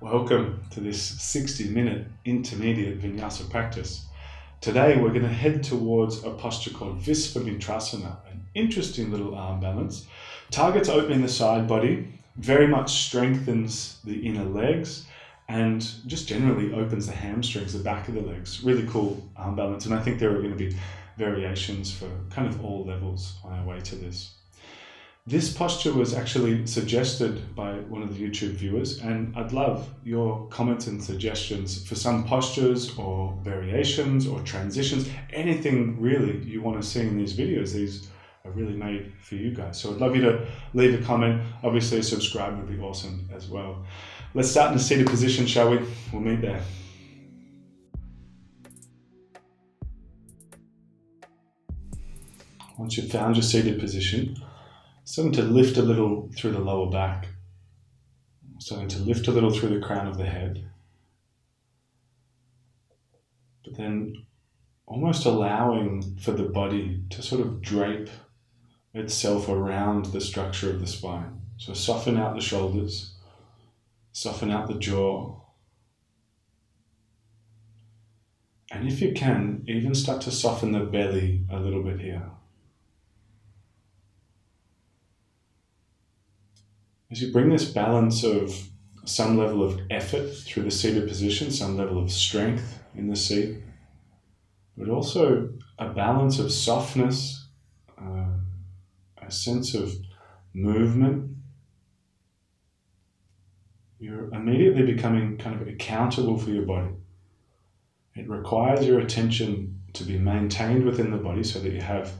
Welcome to this 60-minute intermediate Vinyasa practice. Today we're going to head towards a posture called Vishvamitrasana, an interesting little arm balance. Targets opening the side body, very much strengthens the inner legs, and just generally opens the hamstrings, the back of the legs. Really cool arm balance, and I think there are going to be variations for kind of all levels on our way to this. This posture was actually suggested by one of the YouTube viewers, and I'd love your comments and suggestions for some postures or variations or transitions, anything really you want to see in these videos. These are really made for you guys. So I'd love you to leave a comment. Obviously a subscribe would be awesome as well. Let's start in a seated position, shall we? We'll meet there. Once you've found your seated position, starting to lift a little through the lower back, starting to lift a little through the crown of the head, but then almost allowing for the body to sort of drape itself around the structure of the spine. So soften out the shoulders, soften out the jaw, and if you can, even start to soften the belly a little bit here. As you bring this balance of some level of effort through the seated position, some level of strength in the seat, but also a balance of softness, a sense of movement, you're immediately becoming kind of accountable for your body. It requires your attention to be maintained within the body so that you have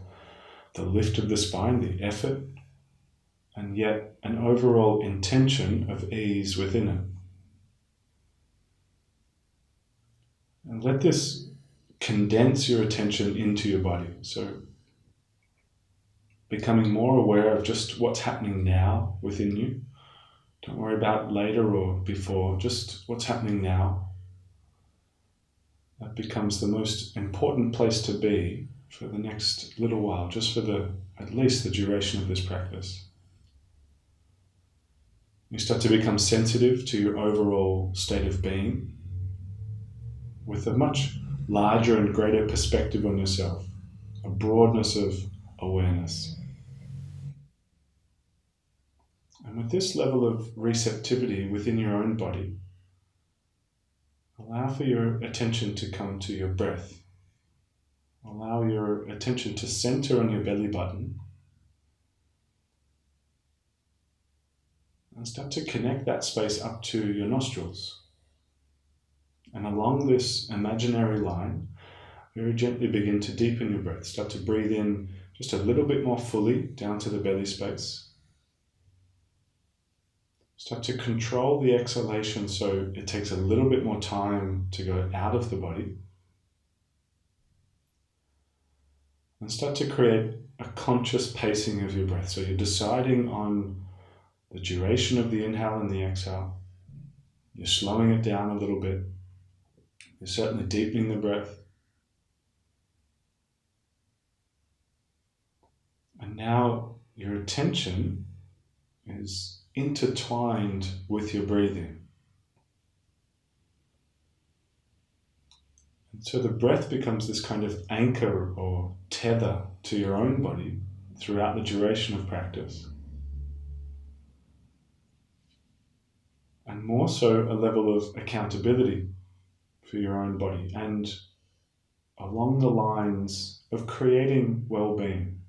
the lift of the spine, the effort, and yet an overall intention of ease within it. And let this condense your attention into your body. So becoming more aware of just what's happening now within you. Don't worry about later or before, just what's happening now. That becomes the most important place to be for the next little while, just for at least the duration of this practice. You start to become sensitive to your overall state of being with a much larger and greater perspective on yourself, a broadness of awareness. And with this level of receptivity within your own body, allow for your attention to come to your breath. Allow your attention to center on your belly button. And start to connect that space up to your nostrils. And along this imaginary line, very gently begin to deepen your breath. Start to breathe in just a little bit more fully down to the belly space. Start to control the exhalation so it takes a little bit more time to go out of the body. And start to create a conscious pacing of your breath. So you're deciding on the duration of the inhale and the exhale. You're slowing it down a little bit. You're certainly deepening the breath. And now your attention is intertwined with your breathing. And so the breath becomes this kind of anchor or tether to your own body throughout the duration of practice. And more so a level of accountability for your own body and along the lines of creating well-being.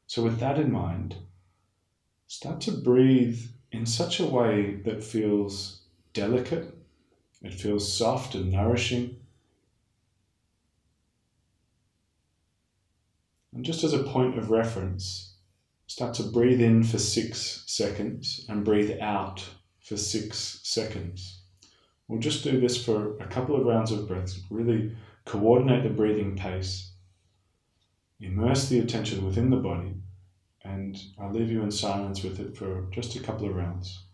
So with that in mind, start to breathe in such a way that feels delicate, it feels soft and nourishing. And just as a point of reference, start to breathe in for 6 seconds and breathe out for 6 seconds. We'll just do this for a couple of rounds of breaths. Really coordinate the breathing pace. Immerse the attention within the body. And I'll leave you in silence with it for just a couple of rounds.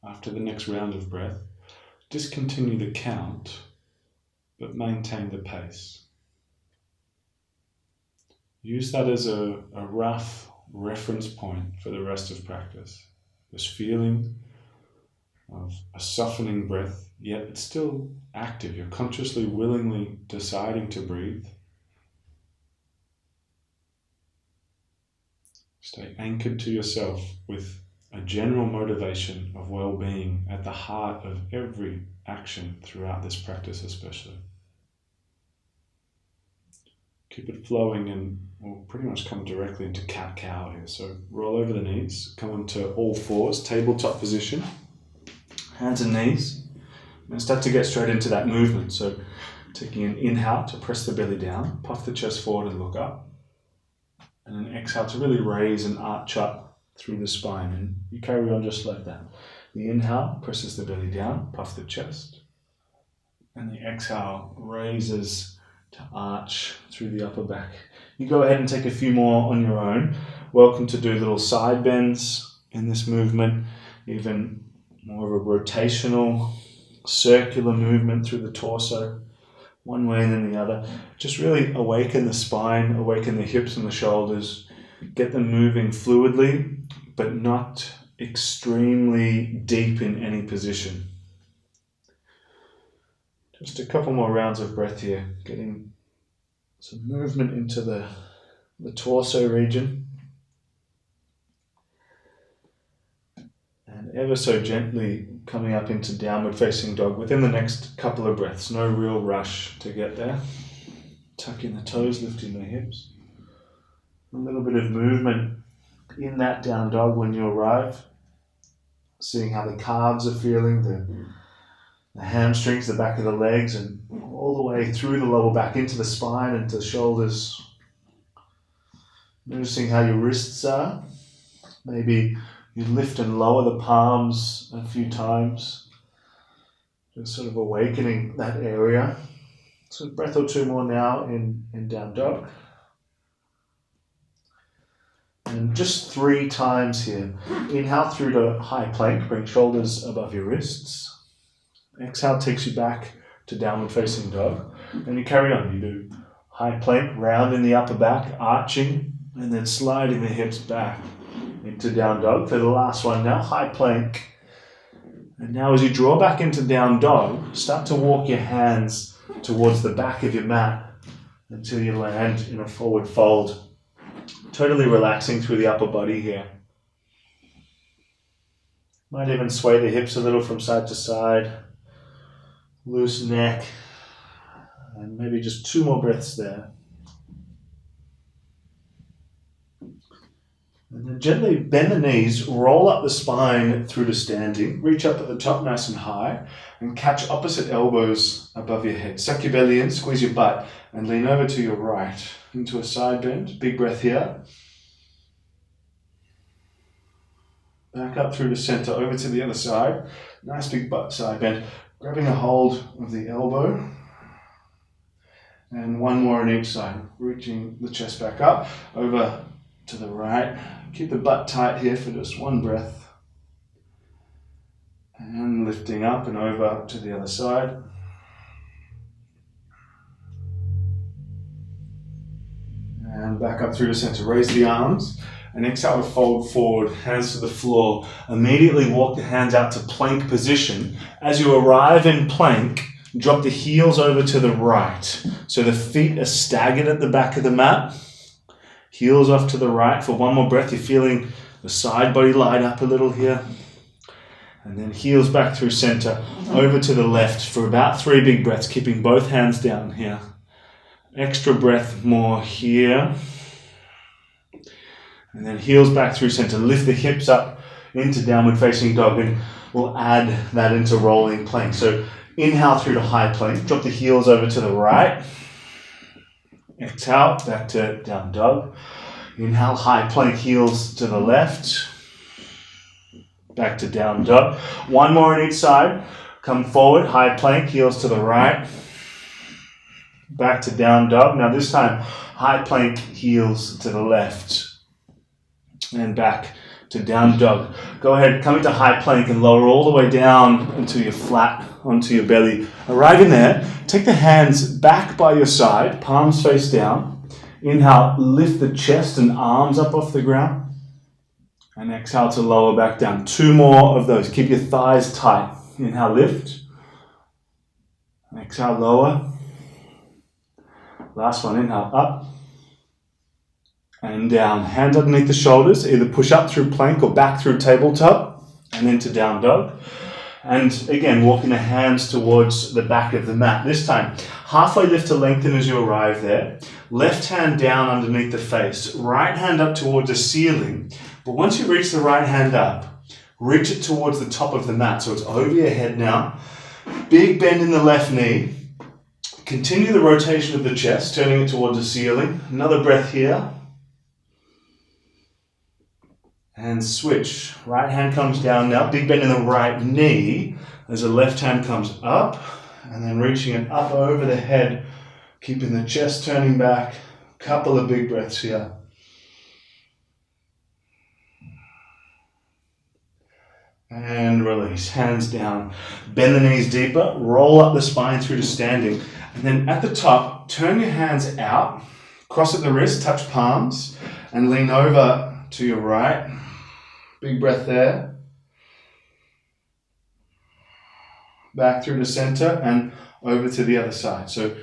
after the next round of breath, discontinue the count, but maintain the pace. Use that as a rough reference point for the rest of practice. This feeling of a softening breath, yet it's still active. You're consciously, willingly deciding to breathe. Stay anchored to yourself with a general motivation of well-being at the heart of every action throughout this practice especially. Keep it flowing and we'll pretty much come directly into cat-cow here. So roll over the knees, come onto all fours, tabletop position, hands and knees, and start to get straight into that movement. So taking an inhale to press the belly down, puff the chest forward and look up. And an exhale to really raise and arch up through the spine. And you carry on just like that. The inhale presses the belly down, puff the chest. And the exhale raises to arch through the upper back. You go ahead and take a few more on your own. Welcome to do little side bends in this movement, even more of a rotational, circular movement through the torso, one way and then the other. Just really awaken the spine, awaken the hips and the shoulders, get them moving fluidly, but not extremely deep in any position. Just a couple more rounds of breath here, getting some movement into the torso region. And ever so gently coming up into downward facing dog within the next couple of breaths. No real rush to get there. Tuck in the toes, lifting the hips. A little bit of movement in that down dog when you arrive. Seeing how the calves are feeling, the hamstrings, the back of the legs, and all the way through the lower back into the spine and to the shoulders. Noticing how your wrists are. Maybe you lift and lower the palms a few times. Just sort of awakening that area. So a breath or two more now in down dog. And just 3 times here. Inhale through to high plank, bring shoulders above your wrists. Exhale takes you back to downward facing dog. And you carry on. You do high plank, round in the upper back, arching, and then sliding the hips back into down dog. For the last one now, high plank. And now as you draw back into down dog, start to walk your hands towards the back of your mat until you land in a forward fold. Totally relaxing through the upper body here. Might even sway the hips a little from side to side. Loose neck. And maybe just 2 more breaths there. And then gently bend the knees, roll up the spine through to standing, reach up at the top nice and high, and catch opposite elbows above your head. Suck your belly in, squeeze your butt, and lean over to your right into a side bend. Big breath here. Back up through to center, over to the other side. Nice big butt side bend. Grabbing a hold of the elbow. And 1 more on each side. Reaching the chest back up, over to the right. Keep the butt tight here for just 1 breath. And lifting up and over to the other side. And back up through the center. Raise the arms. And exhale to fold forward, hands to the floor. Immediately walk the hands out to plank position. As you arrive in plank, drop the heels over to the right. So the feet are staggered at the back of the mat. Heels off to the right. For 1 more breath, you're feeling the side body light up a little here. And then heels back through center, over to the left for about 3 big breaths, keeping both hands down here. Extra breath more here. And then heels back through center. Lift the hips up into downward facing dog, and we'll add that into rolling plank. So inhale through to high plank. Drop the heels over to the right. Exhale, back to down dog. Inhale, high plank, heels to the left. Back to down dog. 1 more on each side. Come forward, high plank, heels to the right. Back to down dog. Now this time, high plank, heels to the left. And back to down dog. Go ahead, come into high plank and lower all the way down until you're flat onto your belly. Arriving there, take the hands back by your side, palms face down. Inhale, lift the chest and arms up off the ground. And exhale to lower back down. 2 more of those. Keep your thighs tight. Inhale, lift. Exhale, lower. Last one, inhale, up. And down. Hands underneath the shoulders. Either push up through plank or back through tabletop. And into down dog. And again, walking the hands towards the back of the mat. This time, halfway lift to lengthen as you arrive there. Left hand down underneath the face. Right hand up towards the ceiling. But once you reach the right hand up, reach it towards the top of the mat. So it's over your head now. Big bend in the left knee. Continue the rotation of the chest, turning it towards the ceiling. Another breath here. And switch. Right hand comes down now. Big bend in the right knee as the left hand comes up. And then reaching it up over the head. Keeping the chest turning back. Couple of big breaths here. And release. Hands down. Bend the knees deeper. Roll up the spine through to standing. And then at the top, turn your hands out. Cross at the wrist. Touch palms. And lean over to your right. Big breath there. Back through to center and over to the other side. So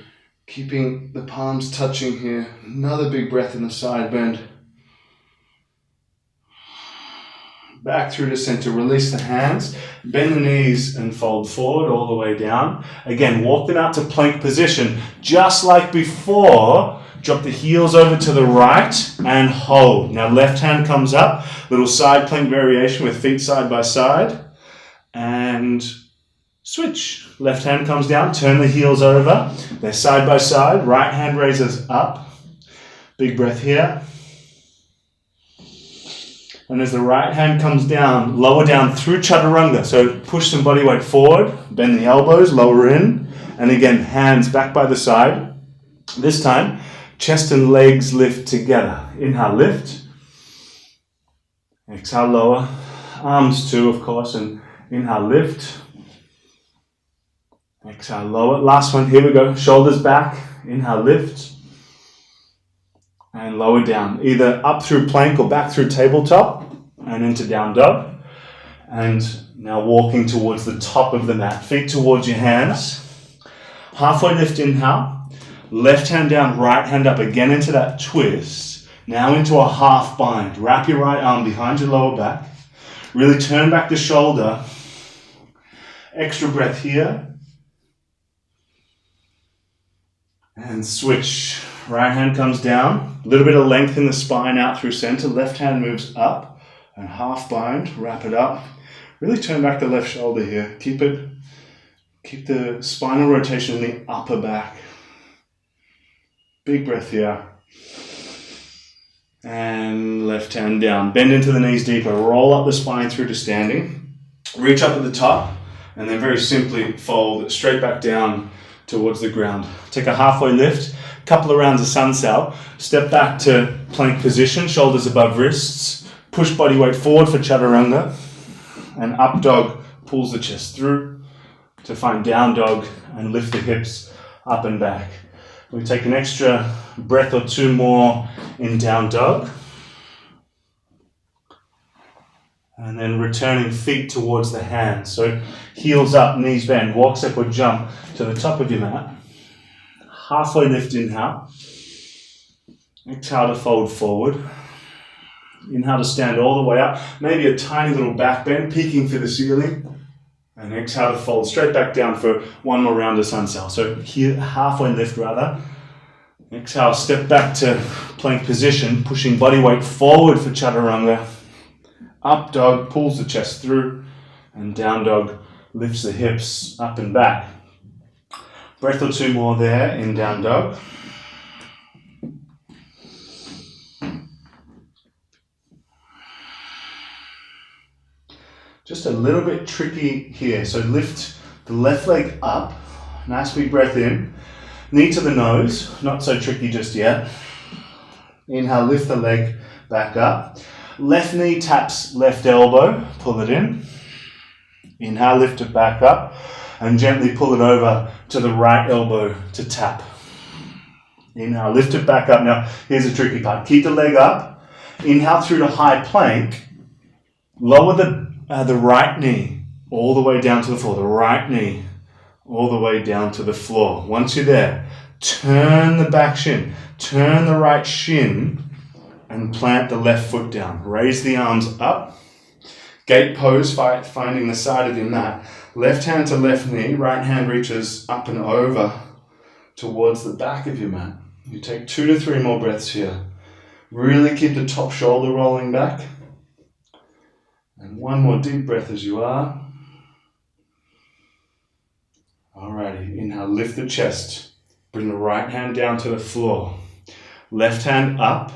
keeping the palms touching here. Another big breath in the side bend. Back through to center. Release the hands. Bend the knees and fold forward all the way down. Again, walk them out to plank position. Just like before, drop the heels over to the right and hold. Now left hand comes up. Little side plank variation with feet side by side. And switch. Left hand comes down. Turn the heels over. They're side by side. Right hand raises up. Big breath here. And as the right hand comes down, lower down through chaturanga. So push some body weight forward, bend the elbows, lower in. And again, hands back by the side. This time, chest and legs lift together. Inhale, lift. Exhale, lower. Arms too, of course. And inhale, lift. Exhale, lower. Last one, here we go. Shoulders back. Inhale, lift. And lower down, either up through plank or back through tabletop and into down dog. And now walking towards the top of the mat, feet towards your hands. Halfway lift, inhale. Left hand down, right hand up again into that twist. Now into a half bind. Wrap your right arm behind your lower back. Really turn back the shoulder. Extra breath here. And switch. Right hand comes down, a little bit of length in the spine out through center. Left hand moves up and half bind, wrap it up. Really turn back the left shoulder here. Keep the spinal rotation in the upper back. Big breath here. And left hand down. Bend into the knees deeper. Roll up the spine through to standing. Reach up at the top and then very simply fold straight back down towards the ground. Take a halfway lift. Couple of rounds of sun cell. Step back to plank position, shoulders above wrists. Push body weight forward for chaturanga. And up dog pulls the chest through to find down dog and lift the hips up and back. We take an extra breath or 2 more in down dog. And then returning feet towards the hands. So heels up, knees bend, walk, step or jump to the top of your mat. Halfway lift, inhale. Exhale to fold forward. Inhale to stand all the way up. Maybe a tiny little back bend, peeking for the ceiling. And exhale to fold straight back down for 1 more round of sun cell. So here, halfway lift rather. Exhale, step back to plank position, pushing body weight forward for chaturanga. Up dog pulls the chest through. And down dog lifts the hips up and back. Breath or 2 more there in down dog. Just a little bit tricky here. So lift the left leg up. Nice big breath in. Knee to the nose. Not so tricky just yet. Inhale, lift the leg back up. Left knee taps left elbow, pull it in. Inhale, lift it back up and gently pull it over to the right elbow to tap. Inhale, lift it back up. Now, here's the tricky part. Keep the leg up. Inhale through to high plank. Lower the right knee all the way down to the floor. The right knee all the way down to the floor. Once you're there, turn the back shin. Turn the right shin and plant the left foot down. Raise the arms up. Gate pose, finding the side of your mat. Left hand to left knee. Right hand reaches up and over towards the back of your mat. You take 2 to 3 more breaths here. Really keep the top shoulder rolling back. And one more deep breath as you are. Alrighty, inhale, lift the chest. Bring the right hand down to the floor. Left hand up.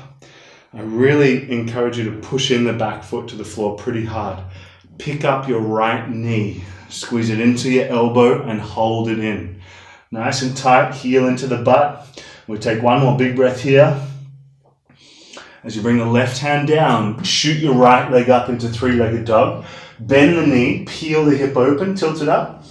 I really encourage you to push in the back foot to the floor pretty hard. Pick up your right knee. Squeeze it into your elbow and hold it in. Nice and tight, heel into the butt. We take one more big breath here. As you bring the left hand down, shoot your right leg up into three-legged dog. Bend the knee, peel the hip open, tilt it up.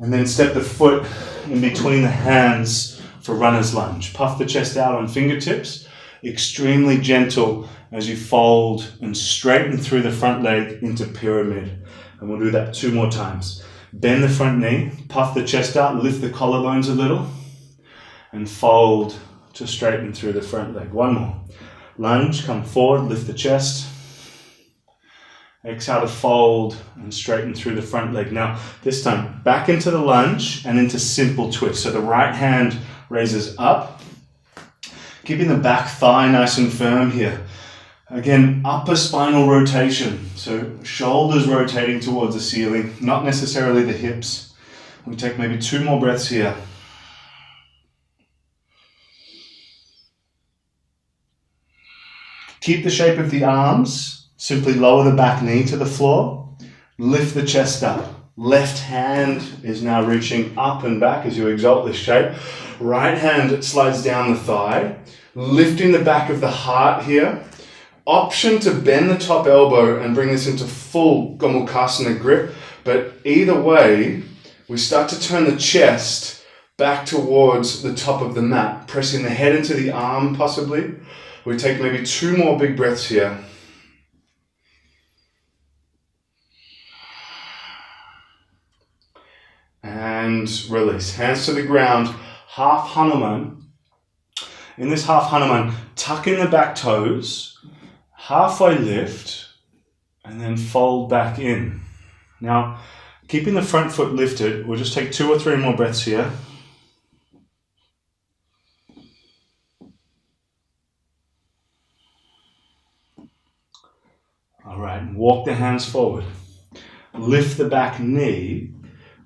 And then step the foot in between the hands for runner's lunge. Puff the chest out on fingertips. Extremely gentle as you fold and straighten through the front leg into pyramid. And we'll do that 2 more times. Bend the front knee, puff the chest out, lift the collarbones a little, and fold to straighten through the front leg. 1 more. Lunge, come forward, lift the chest. Exhale to fold and straighten through the front leg. Now, this time, back into the lunge and into simple twist. So the right hand raises up, keeping the back thigh nice and firm here. Again, upper spinal rotation. So shoulders rotating towards the ceiling, not necessarily the hips. We take maybe 2 more breaths here. Keep the shape of the arms. Simply lower the back knee to the floor. Lift the chest up. Left hand is now reaching up and back as you exalt this shape. Right hand slides down the thigh. Lifting the back of the heart here. Option to bend the top elbow and bring this into full Gomukhasana grip. But either way, we start to turn the chest back towards the top of the mat. Pressing the head into the arm possibly. We take maybe 2 more big breaths here. And release. Hands to the ground. Half Hanuman. In this half Hanuman, tuck in the back toes. Halfway lift. And then fold back in. Now, keeping the front foot lifted, we'll just take 2 or 3 more breaths here. All right, and walk the hands forward. Lift the back knee,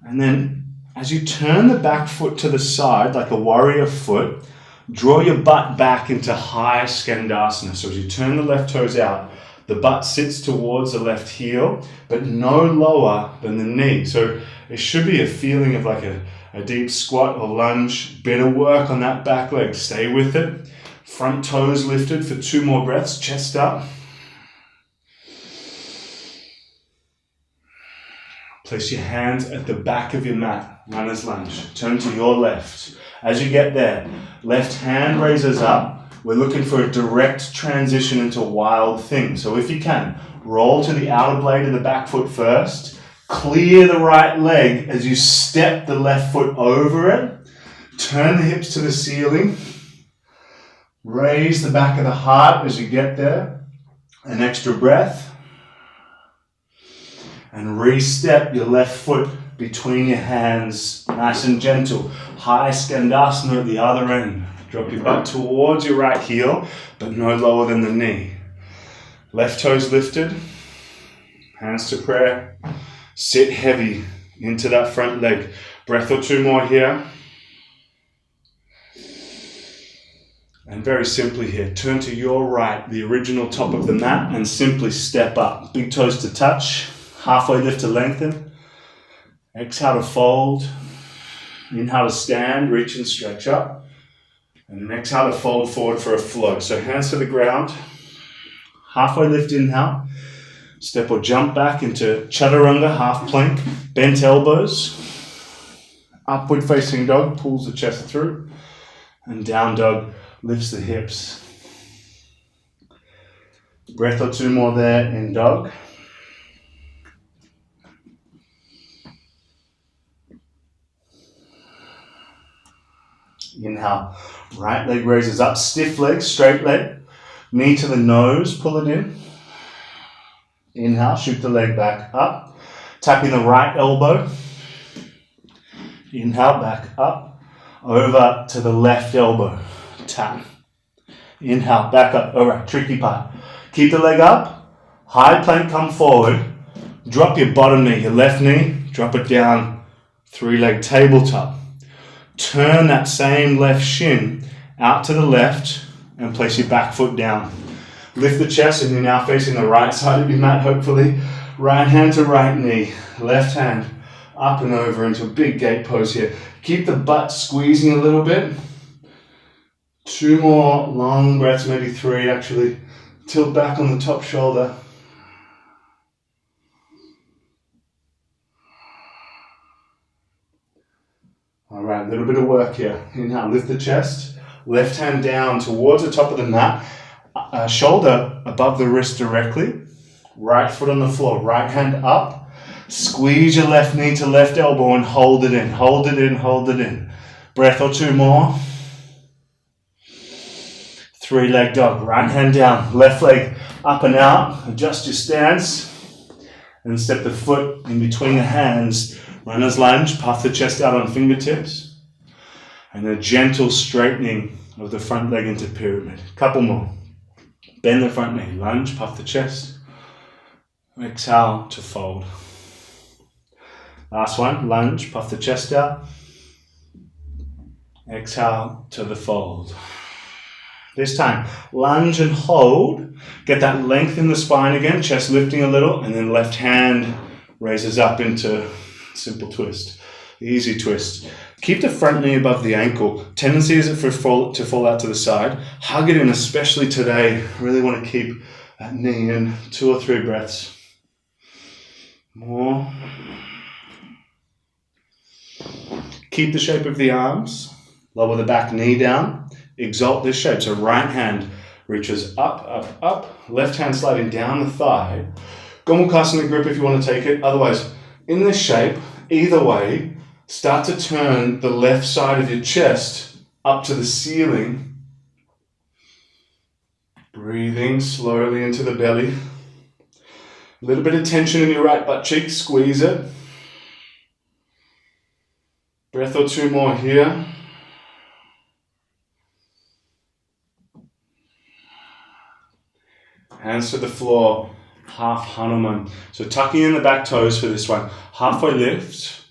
and then as you turn the back foot to the side like a warrior foot, draw your butt back into high Skandasana. So as you turn the left toes out, the butt sits towards the left heel, but no lower than the knee. So it should be a feeling of like a deep squat or lunge. Better work on that back leg. Stay with it. Front toes lifted for 2 more breaths, chest up. Place your hands at the back of your mat, runner's lunge. Turn to your left. As you get there, left hand raises up. We're looking for a direct transition into wild thing. So if you can, roll to the outer blade of the back foot first. Clear the right leg as you step the left foot over it. Turn the hips to the ceiling. Raise the back of the heart as you get there. An extra breath. And re-step your left foot between your hands, nice and gentle. High Skandasana at the other end. Drop your butt towards your right heel, but no lower than the knee. Left toes lifted, hands to prayer. Sit heavy into that front leg. Breath or 2 more here. And very simply here, turn to your right, the original top of the mat, and simply step up. Big toes to touch. Halfway lift to lengthen. Exhale to fold. Inhale to stand, reach and stretch up. And then exhale to fold forward for a flow. So hands to the ground. Halfway lift, inhale. Step or jump back into chaturanga, half plank. Bent elbows. Upward facing dog pulls the chest through. And down dog lifts the hips. Breath or two more there in dog. Inhale, right leg raises up, stiff leg, straight leg, knee to the nose, pull it in. Inhale, shoot the leg back up, tapping the right elbow. Inhale, back up, over to the left elbow, tap. Inhale, back up, all right, tricky part. Keep the leg up, high plank, come forward, drop your bottom knee, your left knee, drop it down, 3-leg tabletop. Turn that same left shin out to the left and place your back foot down. Lift the chest and you're now facing the right side of your mat, hopefully. Right hand to right knee, left hand up and over into a big gate pose here. Keep the butt squeezing a little bit. 2 more long breaths, maybe 3 actually. Tilt back on the top shoulder. All right, a little bit of work here. Inhale, lift the chest. Left hand down towards the top of the mat. Shoulder above the wrist directly. Right foot on the floor. Right hand up. Squeeze your left knee to left elbow and hold it in. Hold it in, hold it in. Breath or 2 more. 3-leg dog. Right hand down. Left leg up and out. Adjust your stance. And step the foot in between the hands. Runner's lunge, puff the chest out on fingertips. And a gentle straightening of the front leg into pyramid. Couple more. Bend the front knee, lunge, puff the chest. Exhale to fold. Last one, lunge, puff the chest out. Exhale to the fold. This time, lunge and hold. Get that length in the spine again, chest lifting a little, and then left hand raises up into simple twist, easy twist. Keep the front knee above the ankle. Tendency is to fall out to the side. Hug it in, especially today. Really want to keep that knee in. 2 or 3 breaths. More. Keep the shape of the arms. Lower the back knee down. Exalt this shape. So right hand reaches up, up, up. Left hand sliding down the thigh. Gomukhasana grip if you want to take it. Otherwise, in this shape, either way, start to turn the left side of your chest up to the ceiling. Breathing slowly into the belly. A little bit of tension in your right butt cheek, squeeze it. Breath or 2 more here. Hands to the floor. Half Hanuman. So tucking in the back toes for this one. Halfway lift.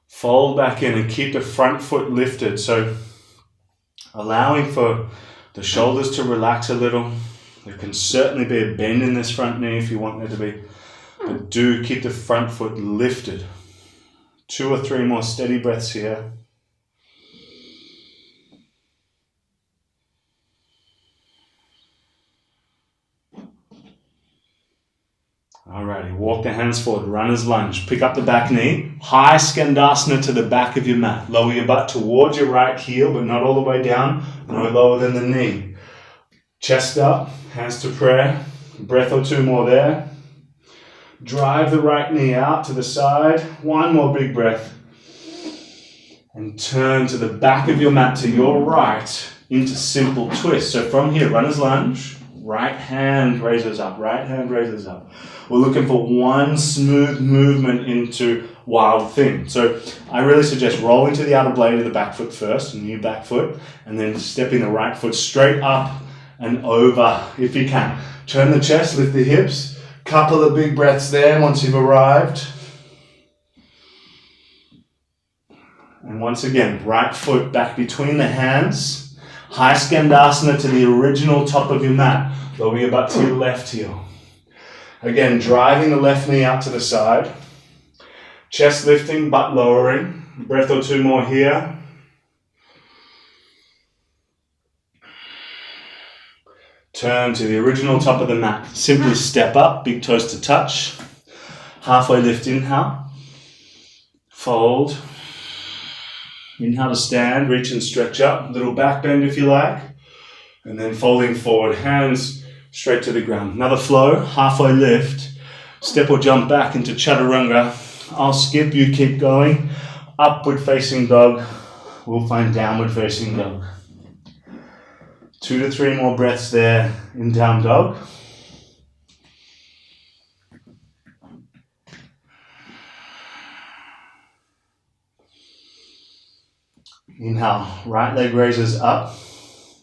Fold back in and keep the front foot lifted. So allowing for the shoulders to relax a little. There can certainly be a bend in this front knee if you want there to be. But do keep the front foot lifted. 2 or 3 more steady breaths here. Alrighty, walk the hands forward, runner's lunge. Pick up the back knee, high skandasana to the back of your mat. Lower your butt towards your right heel, but not all the way down, no lower than the knee. Chest up, hands to prayer. Breath or 2 more there. Drive the right knee out to the side. 1 more big breath. And turn to the back of your mat to your right into simple twist. So from here, runner's lunge, right hand raises up, right hand raises up. We're looking for 1 smooth movement into wild thing. So I really suggest rolling to the outer blade of the back foot first, new back foot, and then stepping the right foot straight up and over if you can. Turn the chest, lift the hips. Couple of big breaths there once you've arrived. And once again, right foot back between the hands. High skandasana to the original top of your mat. Lower your butt to your left heel. Again, driving the left knee out to the side. Chest lifting, butt lowering. Breath or 2 more here. Turn to the original top of the mat. Simply step up, big toes to touch. Halfway lift, inhale. Fold. Inhale to stand, reach and stretch up. Little back bend if you like. And then folding forward, hands straight to the ground. Another flow, halfway lift. Step or jump back into chaturanga. I'll skip, you keep going. Upward facing dog. We'll find downward facing dog. 2 to 3 more breaths there in down dog. Inhale, right leg raises up.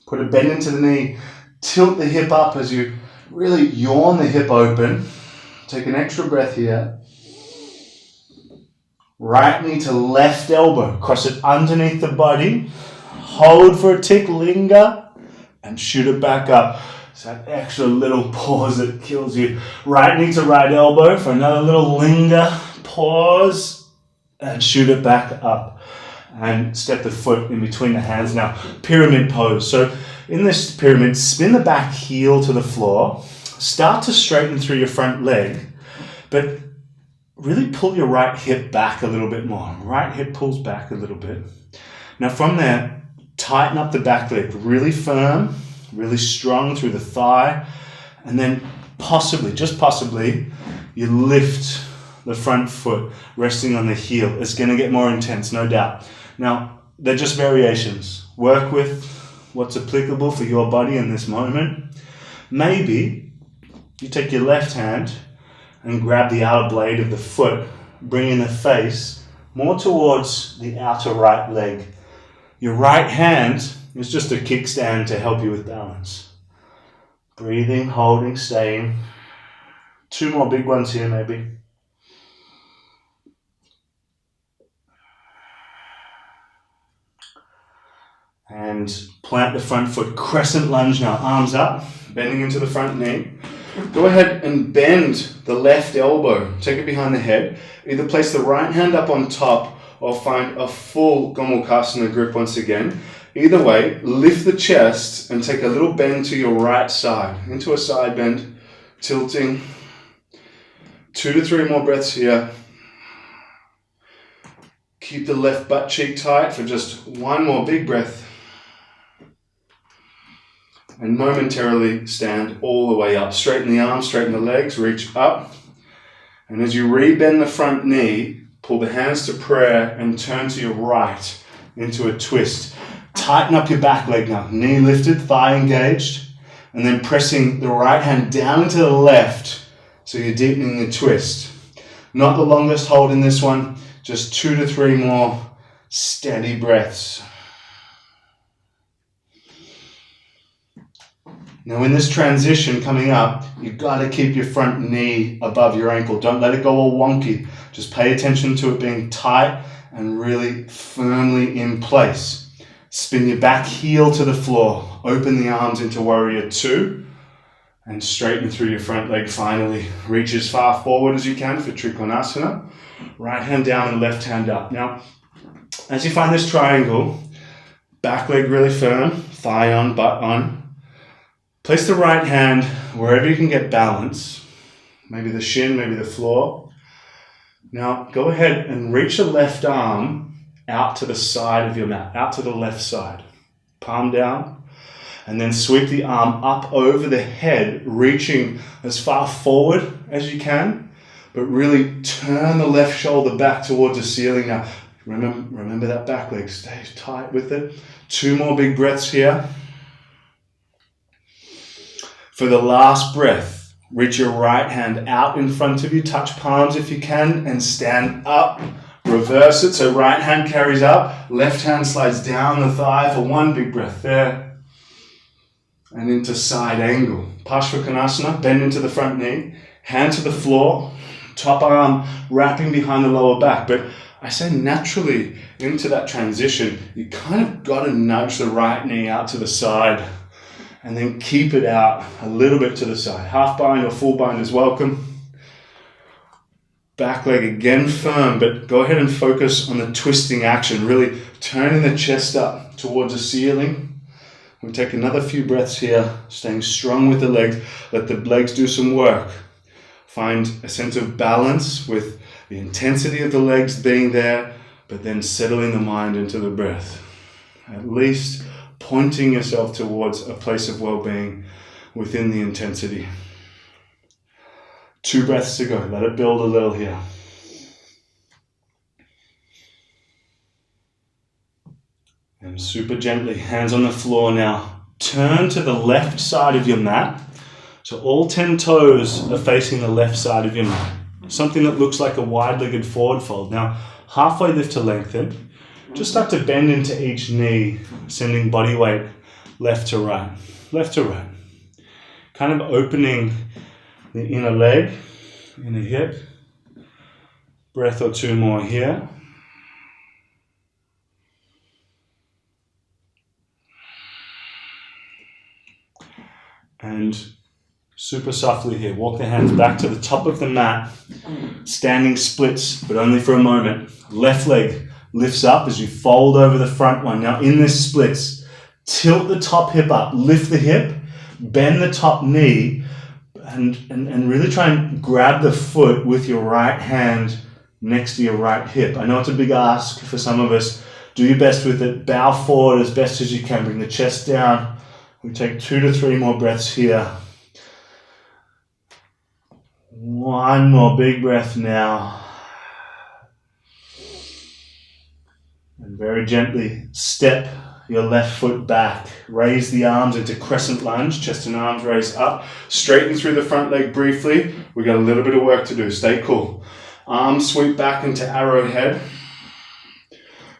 Put a bend into the knee. Tilt the hip up as you really yawn the hip open. Take an extra breath here. Right knee to left elbow. Cross it underneath the body. Hold for a tick, linger, and shoot it back up. It's that extra little pause that kills you. Right knee to right elbow for another little linger. Pause, and shoot it back up. And step the foot in between the hands now. Pyramid pose. So in this pyramid, spin the back heel to the floor. Start to straighten through your front leg, but really pull your right hip back a little bit more. Right hip pulls back a little bit. Now from there, tighten up the back leg. Really firm, really strong through the thigh. And then possibly, just possibly, you lift the front foot, resting on the heel. It's going to get more intense, no doubt. Now, they're just variations. Work with what's applicable for your body in this moment. Maybe you take your left hand and grab the outer blade of the foot, bringing the face more towards the outer right leg. Your right hand is just a kickstand to help you with balance. Breathing, holding, staying. 2 more big ones here maybe. And plant the front foot, crescent lunge now, arms up, bending into the front knee. Go ahead and bend the left elbow, take it behind the head. Either place the right hand up on top or find a full Gomukhasana grip once again. Either way, lift the chest and take a little bend to your right side, into a side bend, tilting. 2 to 3 more breaths here. Keep the left butt cheek tight for just 1 more big breath. And momentarily stand all the way up. Straighten the arms, straighten the legs, reach up. And as you rebend the front knee, pull the hands to prayer and turn to your right into a twist. Tighten up your back leg now. Knee lifted, thigh engaged. And then pressing the right hand down into the left so you're deepening the twist. Not the longest hold in this one, just 2 to 3 more steady breaths. Now in this transition coming up, you've got to keep your front knee above your ankle. Don't let it go all wonky. Just pay attention to it being tight and really firmly in place. Spin your back heel to the floor. Open the arms into warrior 2 and straighten through your front leg finally. Reach as far forward as you can for Trikonasana. Right hand down and left hand up. Now, as you find this triangle, back leg really firm, thigh on, butt on. Place the right hand wherever you can get balance, maybe the shin, maybe the floor. Now go ahead and reach the left arm out to the side of your mat, out to the left side. Palm down, and then sweep the arm up over the head, reaching as far forward as you can, but really turn the left shoulder back towards the ceiling now. Remember that back leg, stay tight with it. 2 more big breaths here. For the last breath, reach your right hand out in front of you, touch palms if you can, and stand up. Reverse it, so right hand carries up, left hand slides down the thigh for 1 big breath there. And into side angle. Parshvakonasana, bend into the front knee, hand to the floor, top arm wrapping behind the lower back. But I say naturally into that transition, you kind of got to nudge the right knee out to the side. And then keep it out a little bit to the side. Half bind or full bind is welcome. Back leg again firm, but go ahead and focus on the twisting action. Really turning the chest up towards the ceiling. We'll take another few breaths here, staying strong with the legs. Let the legs do some work. Find a sense of balance with the intensity of the legs being there, but then settling the mind into the breath. At least pointing yourself towards a place of well-being within the intensity. 2 breaths to go. Let it build a little here. And super gently, hands on the floor now. Turn to the left side of your mat. So all 10 toes are facing the left side of your mat. Something that looks like a wide-legged forward fold. Now, halfway lift to lengthen. Just start to bend into each knee, sending body weight left to right. Left to right. Kind of opening the inner leg, inner hip. Breath or 2 more here. And super softly here, walk the hands back to the top of the mat, standing splits, but only for a moment. Left leg lifts up as you fold over the front one. Now in this splits, tilt the top hip up, lift the hip, bend the top knee, and really try and grab the foot with your right hand next to your right hip. I know it's a big ask for some of us. Do your best with it. Bow forward as best as you can. Bring the chest down. We take 2 to 3 more breaths here. 1 more big breath now. And very gently step your left foot back. Raise the arms into crescent lunge. Chest and arms raise up. Straighten through the front leg briefly. We got a little bit of work to do. Stay cool. Arms sweep back into arrowhead.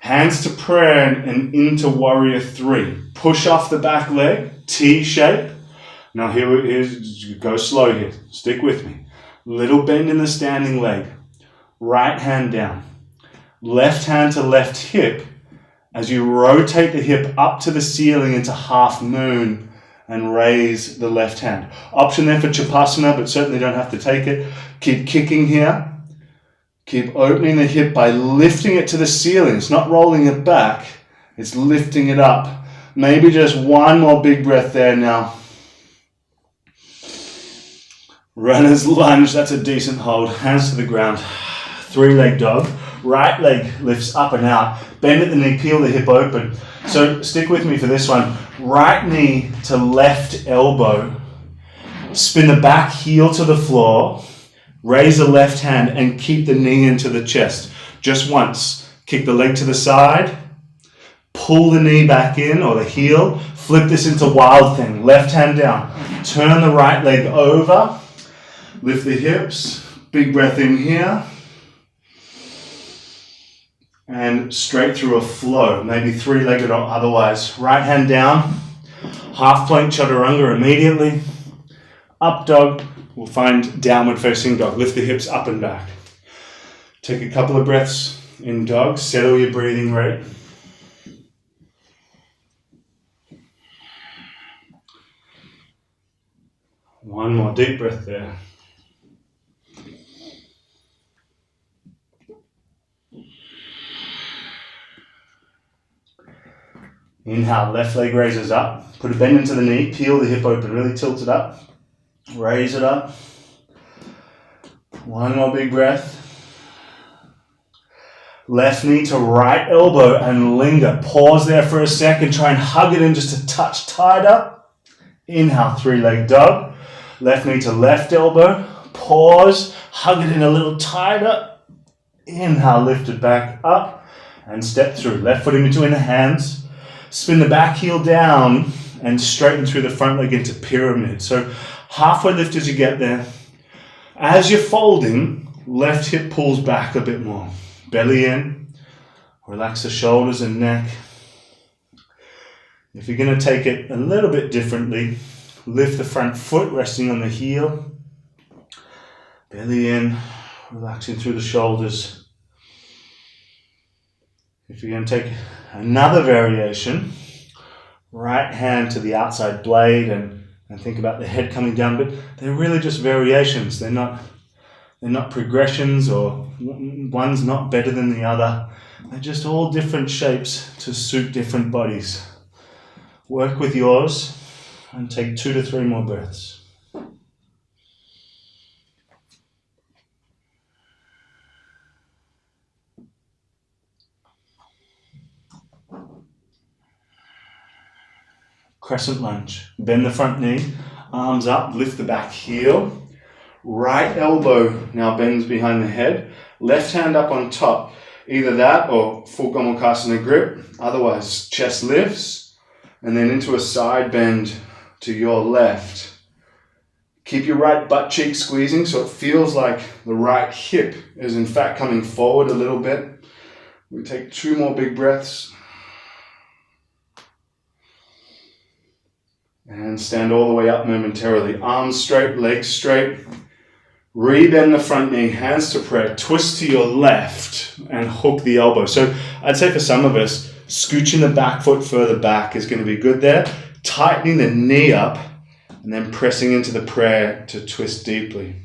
Hands to prayer and into warrior 3. Push off the back leg, T shape. Now here's go slow here. Stick with me. Little bend in the standing leg. Right hand down. Left hand to left hip as you rotate the hip up to the ceiling into half moon and raise the left hand. Option there for Chapasana, but certainly don't have to take it. Keep kicking here. Keep opening the hip by lifting it to the ceiling. It's not rolling it back. It's lifting it up. Maybe just 1 more big breath there now. Runner's lunge. That's a decent hold. Hands to the ground. 3-leg dog. Right leg lifts up and out. Bend at the knee. Peel the hip open. So stick with me for this one. Right knee to left elbow. Spin the back heel to the floor. Raise the left hand and keep the knee into the chest. Just once. Kick the leg to the side. Pull the knee back in or the heel. Flip this into wild thing. Left hand down. Turn the right leg over. Lift the hips. Big breath in here. And straight through a flow. Maybe 3-legged or otherwise. Right hand down. Half plank chaturanga immediately. Up dog. We'll find downward facing dog. Lift the hips up and back. Take a couple of breaths in dog. Settle your breathing rate. One more deep breath there. Inhale, left leg raises up. Put a bend into the knee, peel the hip open, really tilt it up. Raise it up. 1 more big breath. Left knee to right elbow and linger. Pause there for a second. Try and hug it in just a touch tighter. Inhale, 3-leg dog. Left knee to left elbow. Pause. Hug it in a little tighter. Inhale, lift it back up and step through. Left foot in between the hands. Spin the back heel down and straighten through the front leg into pyramid. So halfway lift as you get there. As you're folding, left hip pulls back a bit more. Belly in. Relax the shoulders and neck. If you're going to take it a little bit differently, lift the front foot resting on the heel. Belly in. Relaxing through the shoulders. If you're going to take another variation, right hand to the outside blade and think about the head coming down, but they're really just variations. They're not progressions, or one's not better than the other. They're just all different shapes to suit different bodies. Work with yours and take 2 to 3 more breaths. Crescent lunge. Bend the front knee, arms up, lift the back heel. Right elbow now bends behind the head. Left hand up on top. Either that or full Gomukhasana grip. Otherwise, chest lifts and then into a side bend to your left. Keep your right butt cheek squeezing so it feels like the right hip is in fact coming forward a little bit. We take 2 more big breaths. And stand all the way up momentarily. Arms straight, legs straight. Rebend the front knee, hands to prayer. Twist to your left and hook the elbow. So I'd say for some of us, scooching the back foot further back is going to be good there. Tightening the knee up and then pressing into the prayer to twist deeply.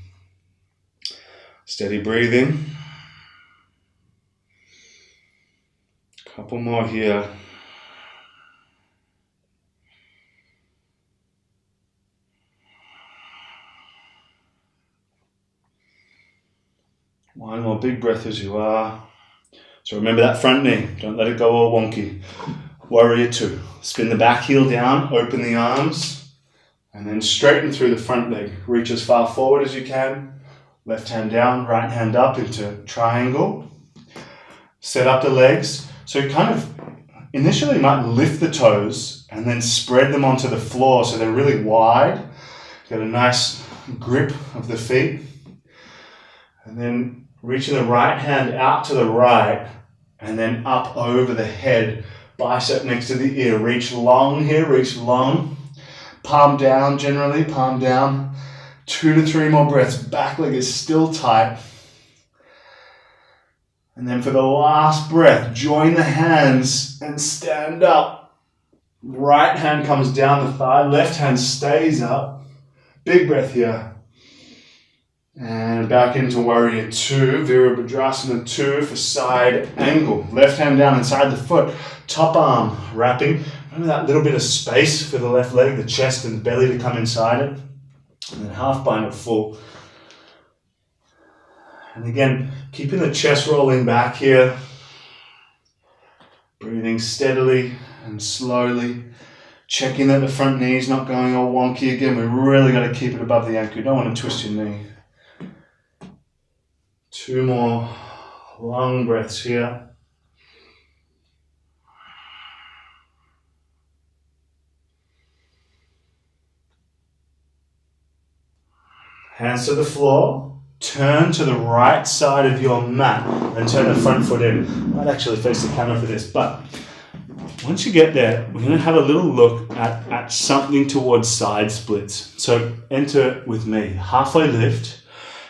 Steady breathing. Couple more here. One more big breath as you are. So remember that front knee. Don't let it go all wonky. Warrior 2. Spin the back heel down, open the arms, and then straighten through the front leg. Reach as far forward as you can. Left hand down, right hand up into triangle. Set up the legs. So you kind of initially might lift the toes and then spread them onto the floor so they're really wide. Get a nice grip of the feet. And then reaching the right hand out to the right and then up over the head, bicep next to the ear. Reach long here, reach long. Palm down generally, palm down. 2 to 3 more breaths. Back leg is still tight. And then for the last breath, join the hands and stand up. Right hand comes down the thigh, left hand stays up. Big breath here. And back into Warrior 2, Vishvamitrasana 2 for side angle. Left hand down inside the foot, top arm wrapping. Remember that little bit of space for the left leg, the chest and the belly to come inside it. And then half bind it full. And again, keeping the chest rolling back here. Breathing steadily and slowly. Checking that the front knee is not going all wonky. Again, we really got to keep it above the ankle. You don't want to twist your knee. 2 more long breaths here. Hands to the floor. Turn to the right side of your mat and turn the front foot in. I might actually face the camera for this, but once you get there, we're going to have a little look at something towards side splits. So enter with me. Halfway lift.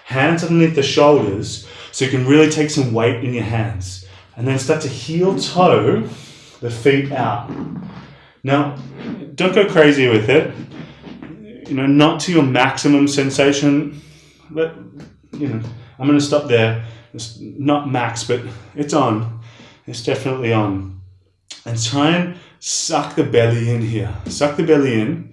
Hands underneath the shoulders so you can really take some weight in your hands. And then start to heel toe the feet out. Now, don't go crazy with it. Not to your maximum sensation. But, I'm going to stop there. It's not max, but it's on. It's definitely on. And try and suck the belly in here. Suck the belly in.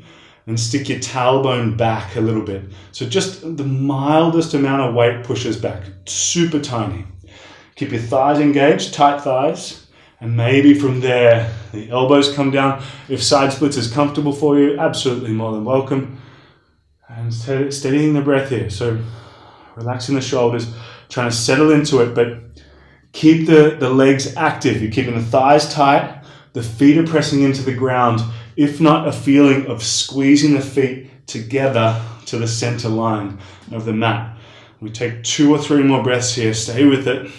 And stick your tailbone back a little bit. So just the mildest amount of weight pushes back. Super tiny. Keep your thighs engaged, tight thighs. And maybe from there, the elbows come down. If side splits is comfortable for you, absolutely more than welcome. And steadying the breath here. So relaxing the shoulders, trying to settle into it, but keep the legs active. You're keeping the thighs tight. The feet are pressing into the ground. If not, a feeling of squeezing the feet together to the center line of the mat. We take 2 or 3 more breaths here. Stay with it.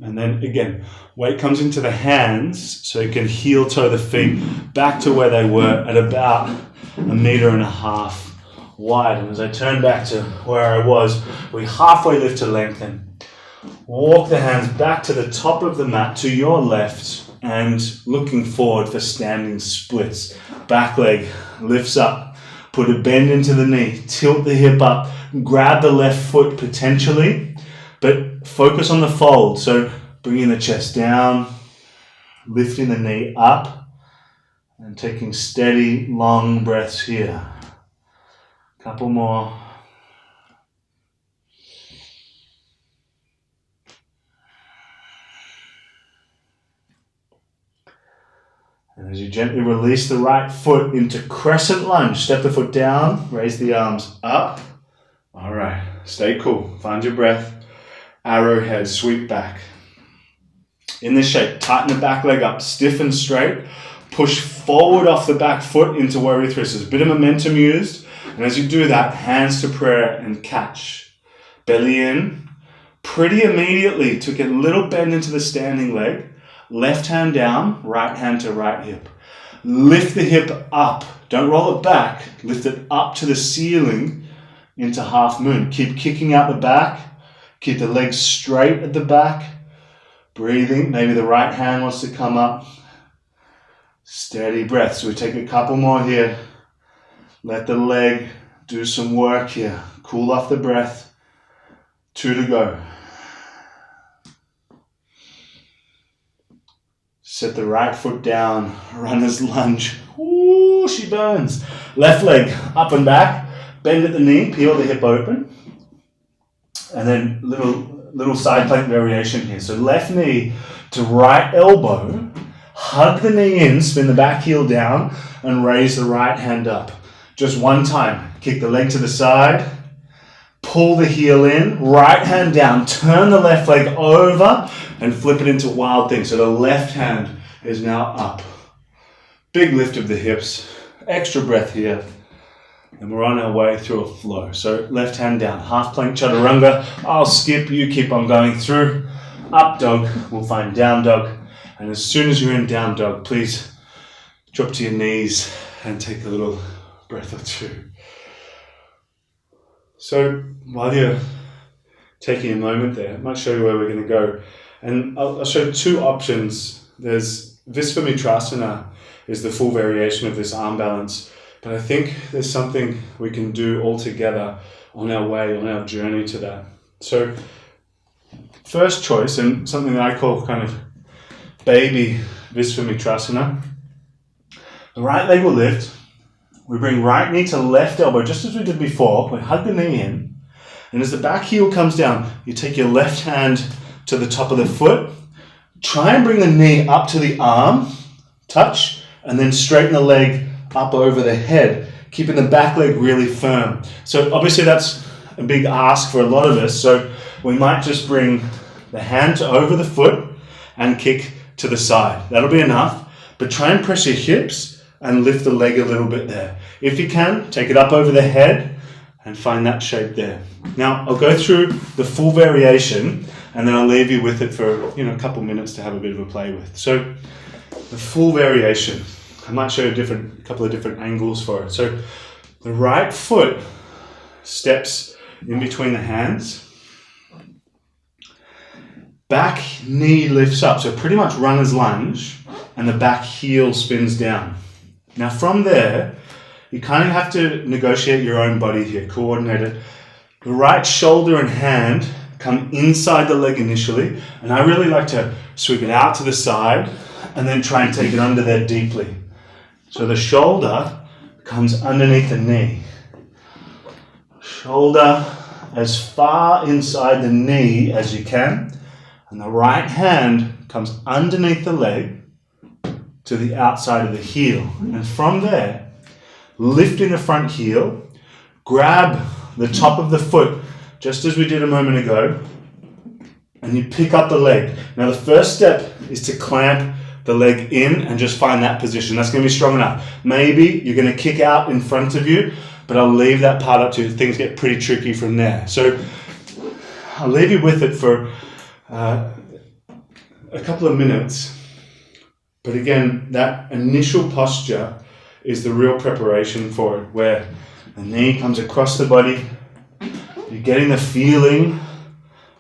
And then again, weight comes into the hands so you can heel toe the feet back to where they were at about 1.5 meters wide. And as I turn back to where I was, we halfway lift to lengthen. Walk the hands back to the top of the mat to your left and looking forward for standing splits. Back leg lifts up. Put a bend into the knee. Tilt the hip up. Grab the left foot potentially. but focus on the fold. So bringing the chest down, lifting the knee up, and taking steady, long breaths here. Couple more. And as you gently release the right foot into crescent lunge, step the foot down, raise the arms up. All right, stay cool. Find your breath. Arrowhead, sweep back. In this shape, tighten the back leg up, stiff and straight. Push forward off the back foot into warrior three. So there's a bit of momentum used. And as you do that, hands to prayer and catch. Belly in. Pretty immediately, took a little bend into the standing leg. Left hand down, right hand to right hip. Lift the hip up. Don't roll it back. Lift it up to the ceiling into half moon. Keep kicking out the back. Keep the legs straight at the back. Breathing. Maybe the right hand wants to come up. Steady breath. So we take a couple more here. Let the leg do some work here. Cool off the breath. 2 to go. Set the right foot down, runner's lunge. Ooh, she burns. Left leg up and back, bend at the knee, peel the hip open. And then little side plank variation here. So left knee to right elbow, hug the knee in, spin the back heel down, and raise the right hand up. Just one time. Kick the leg to the side, pull the heel in, right hand down, turn the left leg over, and flip it into wild thing. So the left hand is now up. Big lift of the hips. Extra breath here. And we're on our way through a flow. So left hand down. Half plank chaturanga. I'll skip. You keep on going through. Up dog. We'll find down dog. And as soon as you're in down dog, please drop to your knees and take a little breath or two. So while you're taking a moment there, I might show you where we're going to go. And I'll show 2 options. There's Vishvamitrasana is the full variation of this arm balance. But I think there's something we can do all together on our way, on our journey to that. So first choice, and something that I call kind of baby Vishvamitrasana. The right leg will lift. We bring right knee to left elbow, just as we did before. We hug the knee in. And as the back heel comes down, you take your left hand to the top of the foot. Try and bring the knee up to the arm. Touch. And then straighten the leg up over the head, keeping the back leg really firm. So obviously that's a big ask for a lot of us. So we might just bring the hand to over the foot and kick to the side. That'll be enough. But try and press your hips and lift the leg a little bit there. If you can, take it up over the head and find that shape there. Now, I'll go through the full variation and then I'll leave you with it for a couple minutes to have a bit of a play with. So, the full variation. I might show you a couple of different angles for it. So, the right foot steps in between the hands. Back knee lifts up, so pretty much runner's lunge, and the back heel spins down. Now from there, you kind of have to negotiate your own body here, coordinate it. The right shoulder and hand come inside the leg initially, and I really like to sweep it out to the side and then try and take it under there deeply. So the shoulder comes underneath the knee. Shoulder as far inside the knee as you can, and the right hand comes underneath the leg to the outside of the heel. And from there, lifting the front heel, grab the top of the foot, just as we did a moment ago, and you pick up the leg. Now the first step is to clamp the leg in and just find that position. That's going to be strong enough. Maybe you're going to kick out in front of you, but I'll leave that part up to you. Things get pretty tricky from there. So I'll leave you with it for a couple of minutes. But again, that initial posture is the real preparation for it, where the knee comes across the body. You're getting the feeling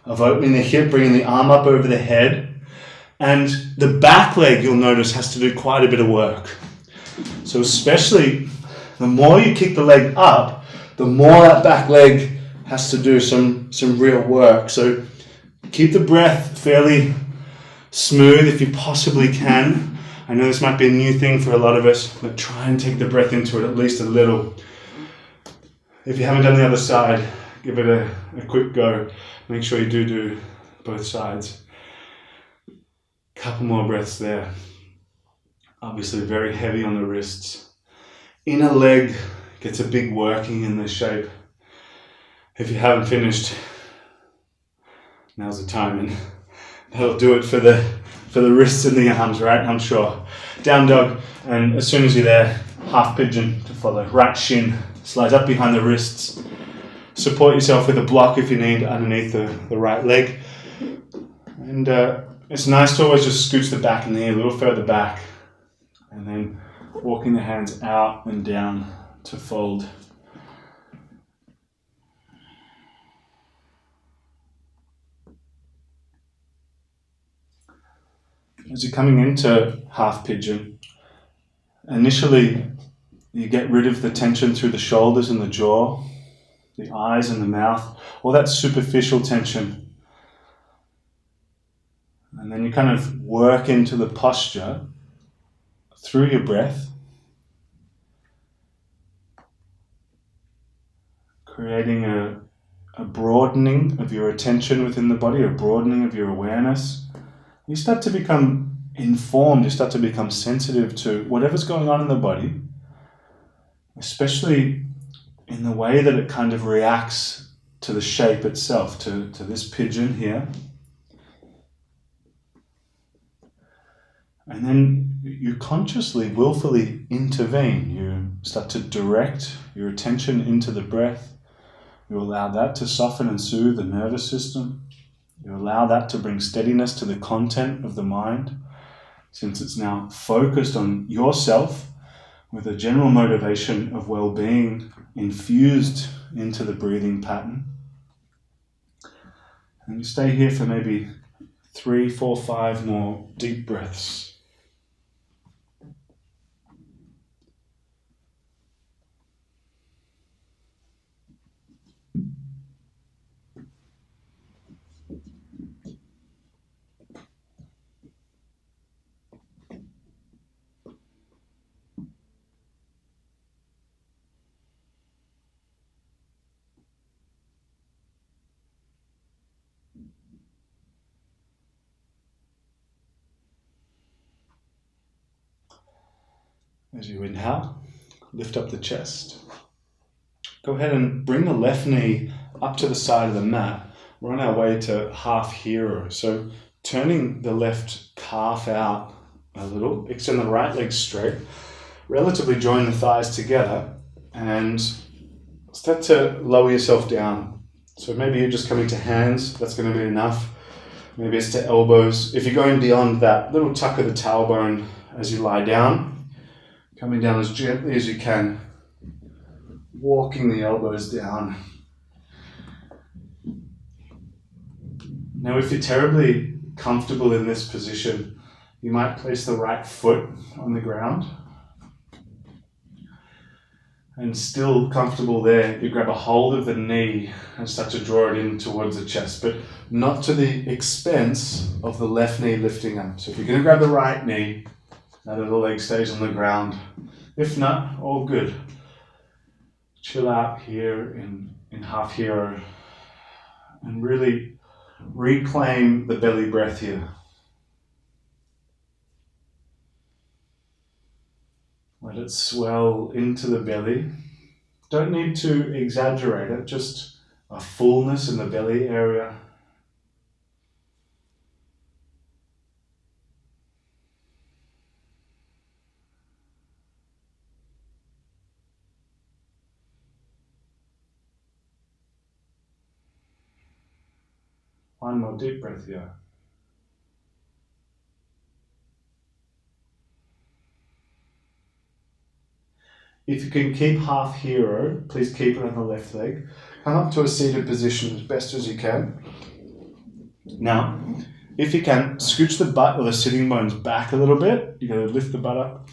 of opening the hip, bringing the arm up over the head. And the back leg, you'll notice, has to do quite a bit of work. So especially the more you kick the leg up, the more that back leg has to do some real work. So Keep the breath fairly smooth if you possibly can. I know this might be a new thing for a lot of us, but try and take the breath into it at least a little. If you haven't done the other side, give it a quick go. Make sure you do both sides. Couple more breaths there. Obviously very heavy on the wrists. Inner leg gets a big working in this shape. If you haven't finished, now's the time, and that'll do it for the wrists and the arms, right? I'm sure. Down dog, and as soon as you're there, half pigeon to follow. Right shin slides up behind the wrists. Support yourself with a block if you need underneath the right leg. And it's nice to always just scooch the back knee a little further back, and then walking the hands out and down to fold. As you're coming into half pigeon, initially you get rid of the tension through the shoulders and the jaw, the eyes and the mouth, all that superficial tension. And then you kind of work into the posture through your breath, creating a broadening of your attention within the body, a broadening of your awareness. You start to become informed, you start to become sensitive to whatever's going on in the body, especially in the way that it kind of reacts to the shape itself, to this pigeon here. And then you consciously, willfully intervene. You start to direct your attention into the breath. You allow that to soften and soothe the nervous system. You allow that to bring steadiness to the content of the mind, since it's now focused on yourself with a general motivation of well-being infused into the breathing pattern. And you stay here for maybe 3, 4, 5 more deep breaths. As you inhale, lift up the chest. Go ahead and bring the left knee up to the side of the mat. We're on our way to half hero. So turning the left calf out a little, extend the right leg straight, relatively join the thighs together, and start to lower yourself down. So maybe you're just coming to hands, that's going to be enough. Maybe it's to elbows. If you're going beyond that, little tuck of the tailbone as you lie down, coming down as gently as you can, walking the elbows down. Now, if you're terribly comfortable in this position, you might place the right foot on the ground. And still comfortable there, you grab a hold of the knee and start to draw it in towards the chest, but not to the expense of the left knee lifting up. So if you're going to grab the right knee, now that the leg stays on the ground. If not, all good. Chill out here in half hero and really reclaim the belly breath here. Let it swell into the belly. Don't need to exaggerate it, just a fullness in the belly area. One more deep breath here. If you can keep half hero, please keep it on the left leg. Come up to a seated position as best as you can. Now, if you can, scooch the butt or the sitting bones back a little bit. You're going to lift the butt up.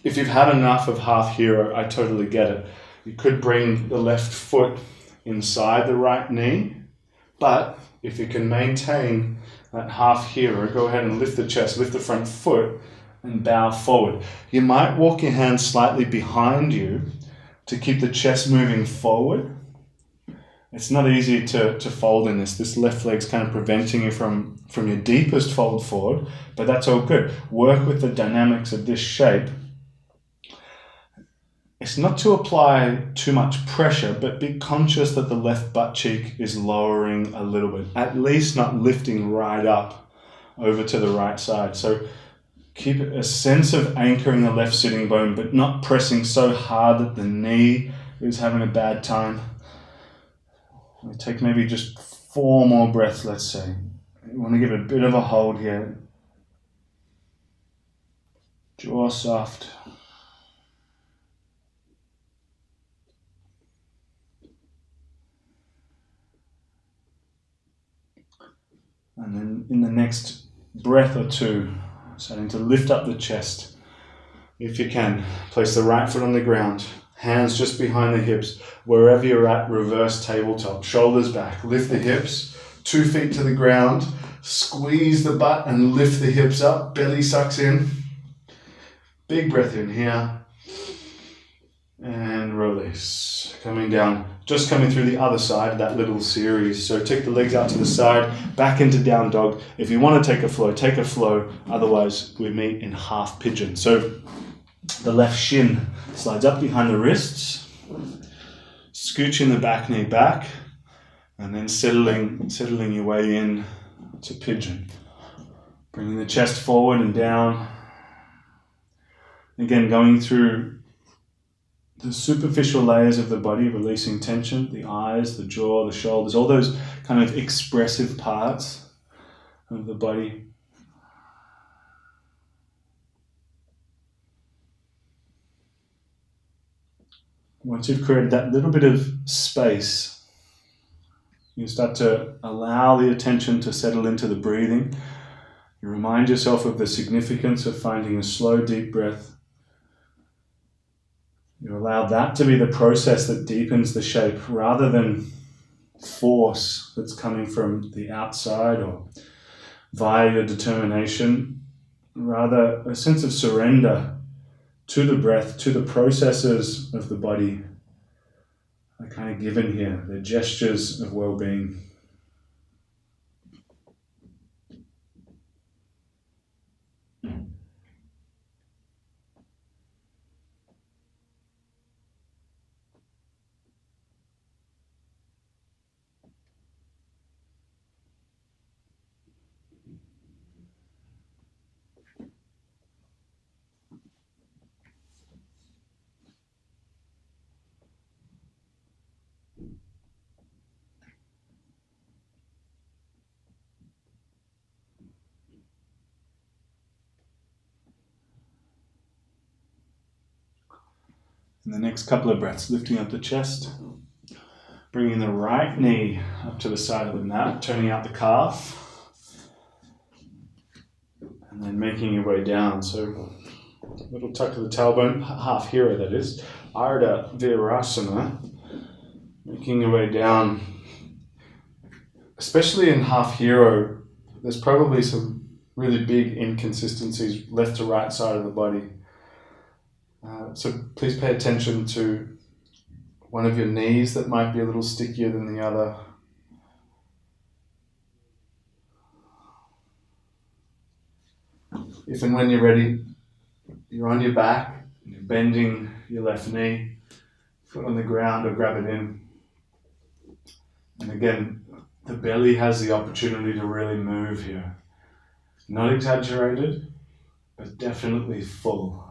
If you've had enough of half hero, I totally get it. You could bring the left foot inside the right knee, but if you can maintain that half hero, go ahead and lift the chest, lift the front foot, and bow forward. You might walk your hands slightly behind you to keep the chest moving forward. It's not easy to fold in this. This left leg's kind of preventing you from your deepest fold forward, but that's all good. Work with the dynamics of this shape. It's not to apply too much pressure, but be conscious that the left butt cheek is lowering a little bit, at least not lifting right up over to the right side. So keep a sense of anchoring the left sitting bone, but not pressing so hard that the knee is having a bad time. We take maybe just 4 more breaths, let's say. You want to give it a bit of a hold here. Jaw soft. And then in the next breath or two, starting to lift up the chest. If you can, place the right foot on the ground, hands just behind the hips. Wherever you're at, reverse tabletop, shoulders back, lift the hips, 2 feet to the ground, squeeze the butt and lift the hips up, belly sucks in. Big breath in here. And release. Coming down, just coming through the other side of that little series. So take the legs out to the side, back into down dog. If you want to take a flow, take a flow. Otherwise, we meet in half pigeon. So the left shin slides up behind the wrists, scooching the back knee back, and then settling your way in to pigeon. Bringing the chest forward and down. Again, going through the superficial layers of the body, releasing tension, the eyes, the jaw, the shoulders, all those kind of expressive parts of the body. Once you've created that little bit of space, you start to allow the attention to settle into the breathing. You remind yourself of the significance of finding a slow, deep breath. You allow that to be the process that deepens the shape rather than force that's coming from the outside or via your determination. Rather, a sense of surrender to the breath, to the processes of the body are kind of given here. They're gestures of well-being. In the next couple of breaths, lifting up the chest, bringing the right knee up to the side of the mat, turning out the calf, and then making your way down. So, little tuck of the tailbone, half hero that is, Vinyasa, making your way down. Especially in half hero, there's probably some really big inconsistencies left to right side of the body. So please pay attention to one of your knees that might be a little stickier than the other. If and when you're ready, you're on your back, you're bending your left knee, foot on the ground or grab it in. And again, the belly has the opportunity to really move here. Not exaggerated, but definitely full.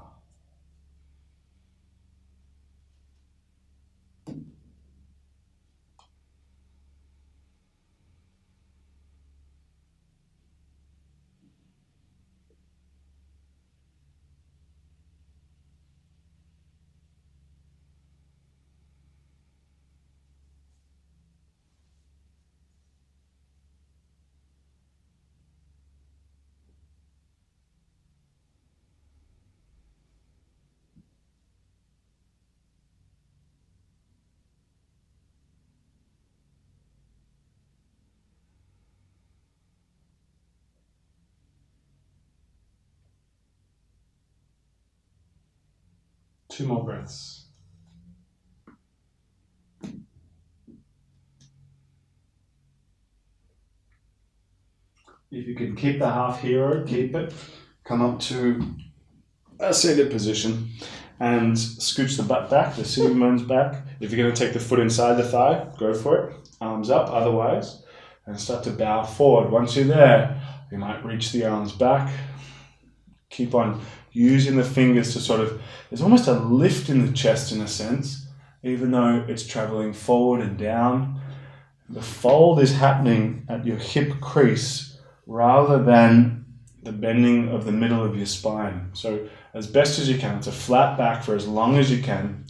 2 more breaths. If you can keep the half hero, keep it. Come up to a seated position and scooch the butt back, the sitting bones back. If you're going to take the foot inside the thigh, go for it. Arms up otherwise. And start to bow forward. Once you're there, you might reach the arms back. Keep on using the fingers to sort of, there's almost a lift in the chest in a sense, even though it's traveling forward and down. The fold is happening at your hip crease rather than the bending of the middle of your spine. So as best as you can, it's a flat back for as long as you can.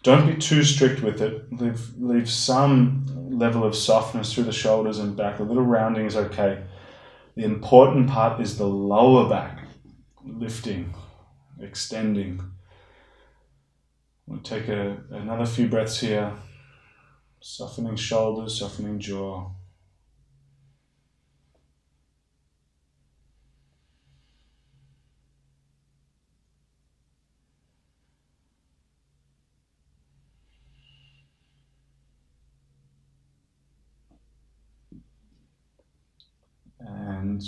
Don't be too strict with it. Leave some level of softness through the shoulders and back. A little rounding is okay. The important part is the lower back, lifting, extending. We'll take another few breaths here. Softening shoulders, softening jaw. And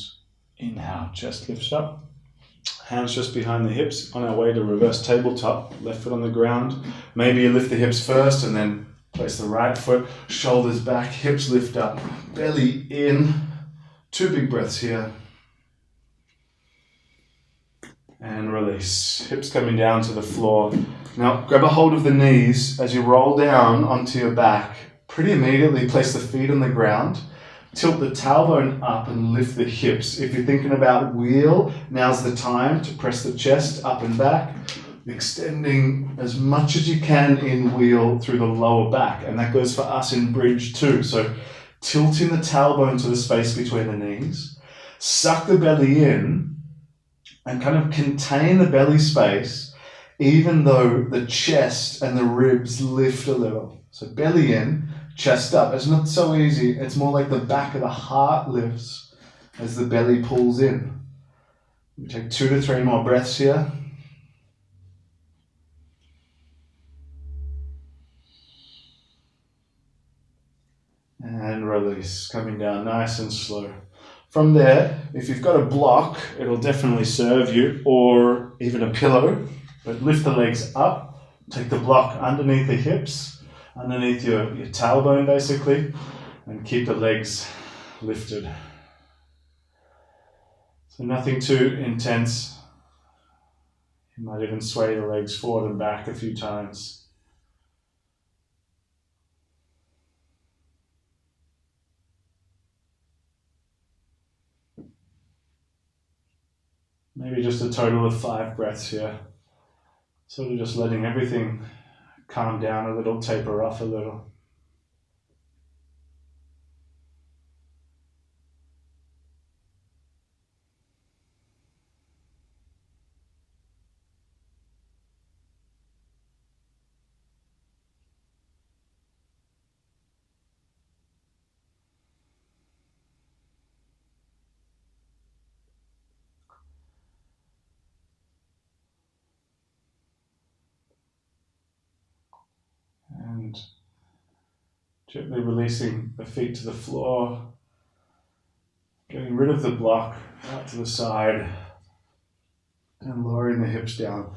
inhale, chest lifts up. Hands just behind the hips on our way to reverse tabletop. Left foot on the ground. Maybe you lift the hips first and then place the right foot, shoulders back, hips lift up, belly in. 2 big breaths here. And release. Hips coming down to the floor. Now grab a hold of the knees as you roll down onto your back. Pretty immediately place the feet on the ground. Tilt the tailbone up and lift the hips. If you're thinking about wheel, now's the time to press the chest up and back, extending as much as you can in wheel through the lower back. And that goes for us in bridge too. So tilting the tailbone to the space between the knees, suck the belly in and kind of contain the belly space, even though the chest and the ribs lift a little. So belly in, chest up. It's not so easy. It's more like the back of the heart lifts as the belly pulls in. We take 2 to 3 more breaths here. And release, coming down nice and slow. From there, if you've got a block, it'll definitely serve you, or even a pillow, but lift the legs up, take the block underneath the hips, underneath your tailbone basically, and keep the legs lifted. So nothing too intense. You might even sway the legs forward and back a few times. Maybe just a total of 5 breaths here. Sort of just letting everything calm down a little, taper off a little. And gently releasing the feet to the floor, getting rid of the block out to the side, and lowering the hips down.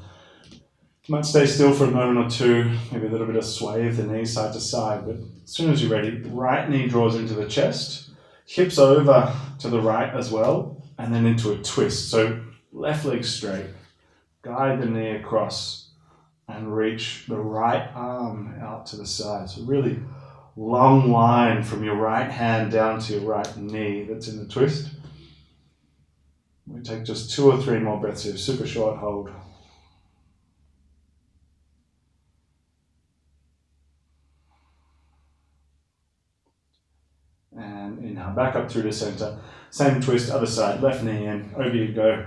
You might stay still for a moment or two, maybe a little bit of sway of the knees side to side, but as soon as you're ready, right knee draws into the chest, hips over to the right as well, and then into a twist. So left leg straight, guide the knee across, and reach the right arm out to the side. So really long line from your right hand down to your right knee that's in the twist. We take just 2 or 3 more breaths here, super short hold. And inhale, back up through the center. Same twist, other side, left knee in, over you go.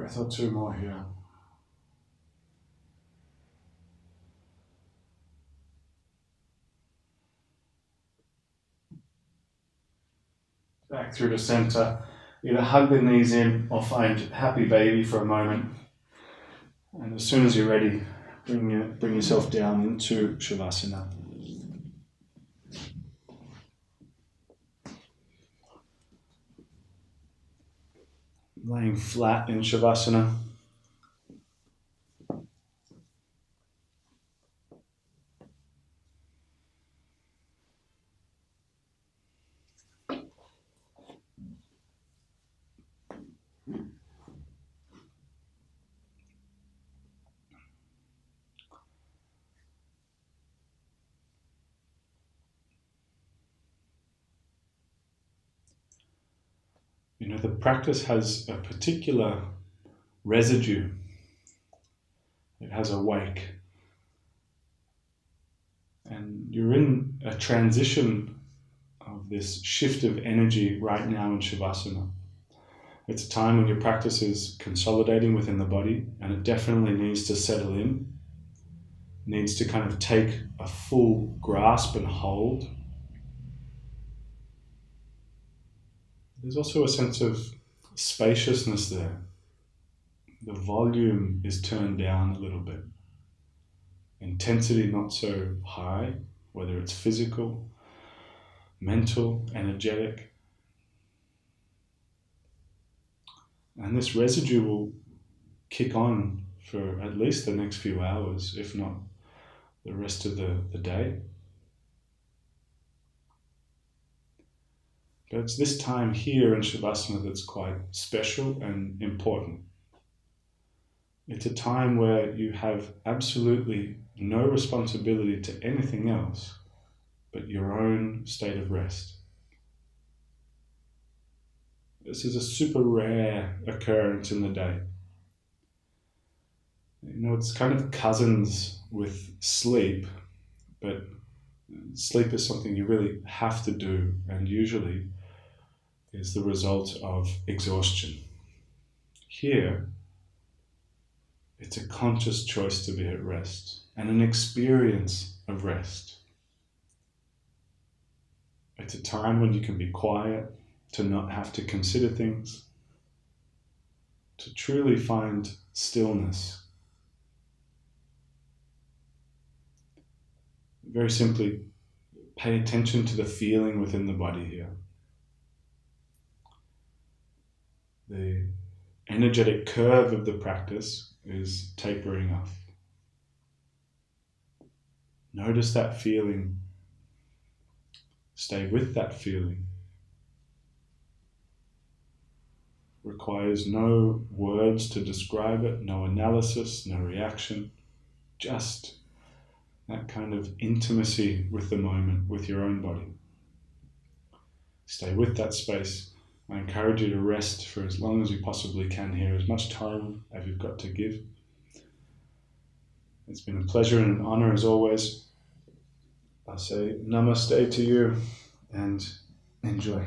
Breath or two more here. Back through the center. Either hug the knees in or find happy baby for a moment. And as soon as you're ready, bring yourself down into Shavasana. Laying flat in Shavasana. You know, the practice has a particular residue. It has a wake. And you're in a transition of this shift of energy right now in Shavasana. It's a time when your practice is consolidating within the body, and it definitely needs to settle in, needs to kind of take a full grasp and hold. There's also a sense of spaciousness there. The volume is turned down a little bit. Intensity not so high, whether it's physical, mental, energetic. And this residue will kick on for at least the next few hours, if not the rest of the day. But it's this time here in Shavasana that's quite special and important. It's a time where you have absolutely no responsibility to anything else but your own state of rest. This is a super rare occurrence in the day. You know, it's kind of cousins with sleep, but sleep is something you really have to do, and usually is the result of exhaustion. Here, it's a conscious choice to be at rest and an experience of rest. It's a time when you can be quiet, to not have to consider things, to truly find stillness. Very simply, pay attention to the feeling within the body here. The energetic curve of the practice is tapering off. Notice that feeling. Stay with that feeling. Requires no words to describe it, no analysis, no reaction, just that kind of intimacy with the moment, with your own body. Stay with that space. I encourage you to rest for as long as you possibly can here, as much time as you've got to give. It's been a pleasure and an honor as always. I'll say namaste to you and enjoy.